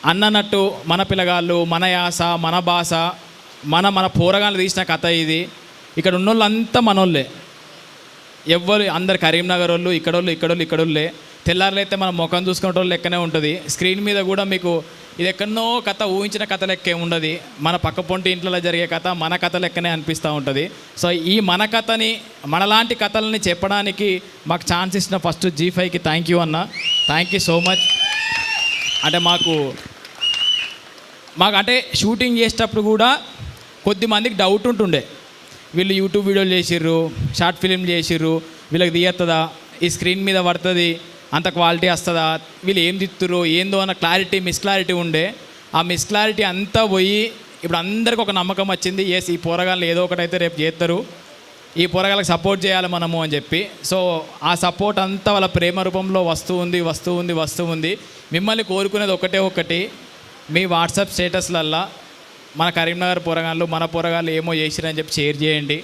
అన్నట్టు మన పిల్లగాళ్ళు, మన యాస, మన భాష, మన పోరగాళ్ళు తీసిన కథ ఇది. ఇక్కడ ఉన్నోళ్ళంతా మనోళ్ళే, ఎవ్వరు అందరు కరీంనగర్ వాళ్ళు, ఇక్కడోళ్ళే. తెల్లారులైతే మనం ముఖం చూసుకునేటోళ్ళు లెక్కనే ఉంటుంది. స్క్రీన్ మీద కూడా మీకు ఇది ఎక్కడనో కథ, ఊహించిన కథ లెక్కే ఉండదు. మన పక్క పొంటి ఇంట్లో జరిగే కథ మన కథ లెక్కనే అనిపిస్తూ ఉంటుంది. సో ఈ మన కథని, మనలాంటి కథలని చెప్పడానికి మాకు ఛాన్స్ ఇచ్చిన ఫస్ట్ G5కి థ్యాంక్ యూ అన్న. Thank you so much. అంటే మాకు అంటే షూటింగ్ చేసేటప్పుడు కూడా కొద్దిమందికి డౌట్ ఉంటుండే, వీళ్ళు యూట్యూబ్ వీడియోలు చేసిర్రు, షార్ట్ ఫిలిం చేసిర్రు, వీళ్ళకి తీయత్తదా, ఈ స్క్రీన్ మీద పడుతుంది, అంత క్వాలిటీ వస్తుందా, వీళ్ళు ఏం తిత్తురు ఏందో అన్న మిస్క్లారిటీ ఉండే. ఆ మిస్క్లారిటీ అంతా పోయి ఇప్పుడు అందరికీ ఒక నమ్మకం వచ్చింది, ఈ పోరగాళ్ళు ఏదో ఒకటైతే రేపు చేస్తారు, ఈ పోరగాళ్ళకి సపోర్ట్ చేయాలి మనము అని చెప్పి. సో ఆ సపోర్ట్ అంతా వాళ్ళ ప్రేమ రూపంలో వస్తూ ఉంది. మిమ్మల్ని కోరుకునేది ఒకటి, మీ వాట్సాప్ స్టేటస్లల్లా మన కరీంనగర్ పోరగాళ్ళు, మన పోరగాళ్ళు ఏమో చేసిరని చెప్పి షేర్ చేయండి.